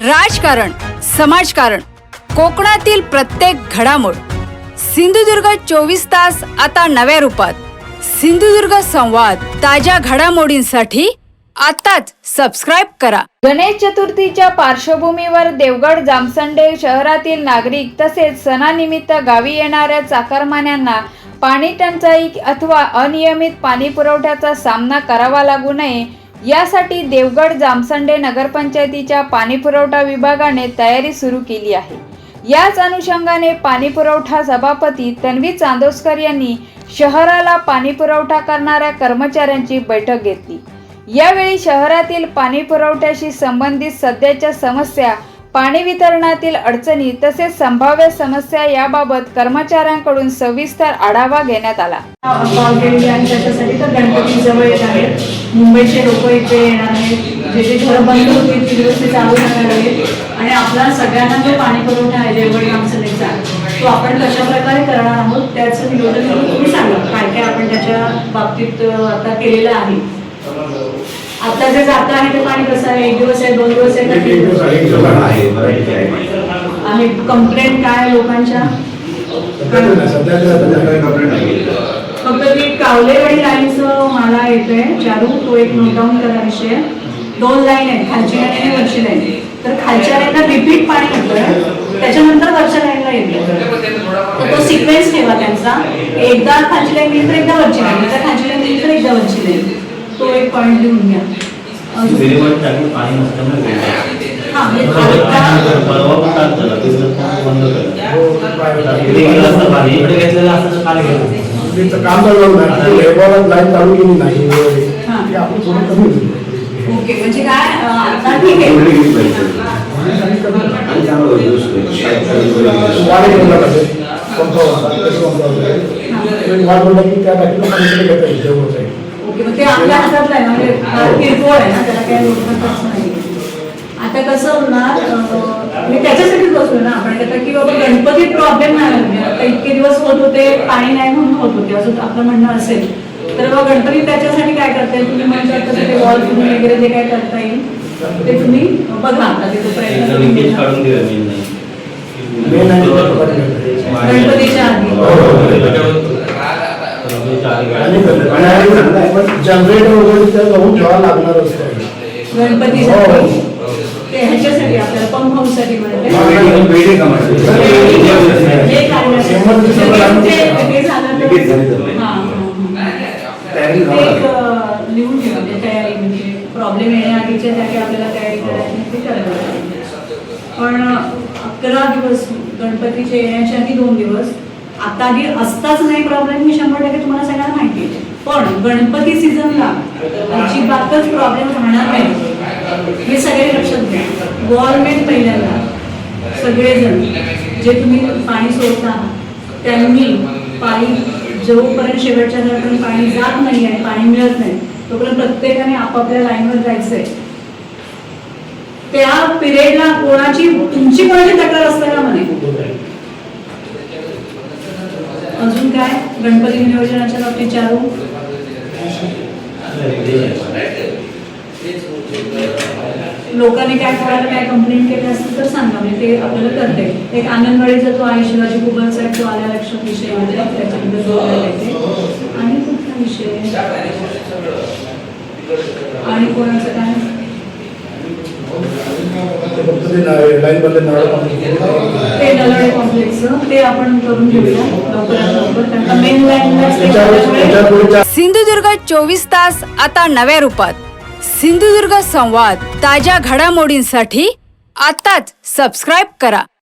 राजकारण, समाजकारण, कोकणातील प्रत्येक घडामोड. सिंधुदुर्ग 24 तास आता नव्या रूपात. सिंधुदुर्ग संवाद, ताज्या घडामोडींसाठी आताच सबस्क्राइब करा. गणेश चतुर्थीच्या पार्श्वभूमीवर देवगड जामसंडे शहरातील नागरिक तसेच सणानिमित्त गावी येणाऱ्या चाकरमान्यांना पाणी टंचाई अथवा अनियमित पाणी पुरवठ्याचा सामना करावा लागू नये यासाठी देवगड जामसंडे नगरपंचायतीच्या पाणीपुरवठा विभागाने तयारी सुरू केली आहे. याच अनुषंगाने पाणीपुरवठा सभापती तन्वी चांदोसकर यांनी शहराला पाणीपुरवठा करणाऱ्या कर्मचाऱ्यांची बैठक घेतली. यावेळी शहरातील पाणीपुरवठ्याशी संबंधित सध्याच्या समस्या, पाणी वितरणातील अडचणी तसेच संभाव्य समस्या याबाबत कर्मचाऱ्यांकडून सविस्तर आढावा घेण्यात आला. त्याच्यासाठी तर गणपती जवळ येत आहेत. मुंबईचे लोक इथे येणार आहेत. जे जे घरं बंद होतील ती दिवस ते चालू राहणार आहेत आणि आपला सगळ्यांना जो पाणी पुरवठा आहे देवगड जामसंडेचा तो आपण कशा प्रकारे करणार आहोत त्याचं नियोजन तुम्ही सांगा. काय काय आपण त्याच्या बाबतीत आता केलेलं आहे. आता जे जात आहे ते पाणी कसं आहे, 1 दिवस आहे, 2 दिवस आहे, कंप्लेंट काय लोकांच्या? फक्त ती कावलेवाडी लाईनचं मला येतोय चारू, तो एक नोट डाऊन करा विषय. 2 लाईन आहेत, खालची लाईन आणि वरची लाईन. तर खालच्या लाईनला रिपीट पाणी येतं, त्याच्यानंतर वरच्या लाईनला येतं. तर तो सिक्वेन्स ठेवा त्यांचा. एकदा खालची लाईन गेली तर एकदा वरची लाईन, एकदा खालची लाईन गेली तर एकदा वरची लाईन. तो एक पॉईंट लिहून घ्या. ओके, म्हणजे काय आता ठीक आहे. ते आपल्या हातात आहे म्हणजे किरकोळ आहे ना, त्याला काही नाही. आता कसं होणार, मी त्याच्यासाठीच बसलो ना आपण की बाबा गणपतीत प्रॉब्लेम नाही म्हणजे आता इतके दिवस होत होते पाणी नाही म्हणून होत होते असं आपलं म्हणणं असेल तर मग गणपती त्याच्यासाठी काय करता येईल तुम्ही म्हणतात तसं ते वॉल तुम्ही वगैरे जे काय करता येईल ते तुम्ही बघा. आता ते तो प्रयत्न गणपतीच्या आधी जनरेटर वगैरे लावून ठेवायला लागणार असतं गणपतीसाठी. ते ह्याच्यासाठी आपल्याला पंप हाऊस साठी लिहून ठेवा तयारी, म्हणजे प्रॉब्लेम येण्याआधीच्या जागी आपल्याला तयारी करायची ते करायला. पण 11 दिवस गणपतीचे येण्याच्या आधी 2 दिवस आता आधी असताच नाही प्रॉब्लेम, मी 100% तुम्हाला सगळ्यांना माहिती आहे. पण गणपती सीझनला अजिबातच प्रॉब्लेम राहणार नाही हे सगळे लक्षात घ्या. गव्हर्नमेंट पहिल्यांदा सगळेजण जे तुम्ही पाणी सोडता त्यांनी पाणी जोपर्यंत शेवटच्या घरापर्यंत पाणी जात नाही आणि पाणी मिळत नाही तोपर्यंत प्रत्येकाने आपापल्या लाईनवर जायचंय. त्या पिरियडला तुमची कोणाची तक्रार असते का म्हणे. अजून काय गणपती नियोजनाच्या बाबतीत चारू लोकांनी काय कोणाला काय कंप्लेंट केली असेल तर सांगा, म्हणजे ते आपल्याला करते. एक अंगणवाडीचा जो आहे शिवाजी कुबलचा एक तो आल्या लक्षात विषय म्हणजे त्याच्याबद्दल बोलायला येते. आणि कुठला विषय आणि कोणाचं काय ते नलवडे कॉम्प्लेक्स ते आपण करून घेऊया लवकरात लवकर, कारण मेन लाईन. सिंधुदुर्ग 24 तास आता नव्या रूपात. सिंधुदुर्ग संवाद, ताज्या घडामोडींसाठी आताच सबस्क्राइब करा.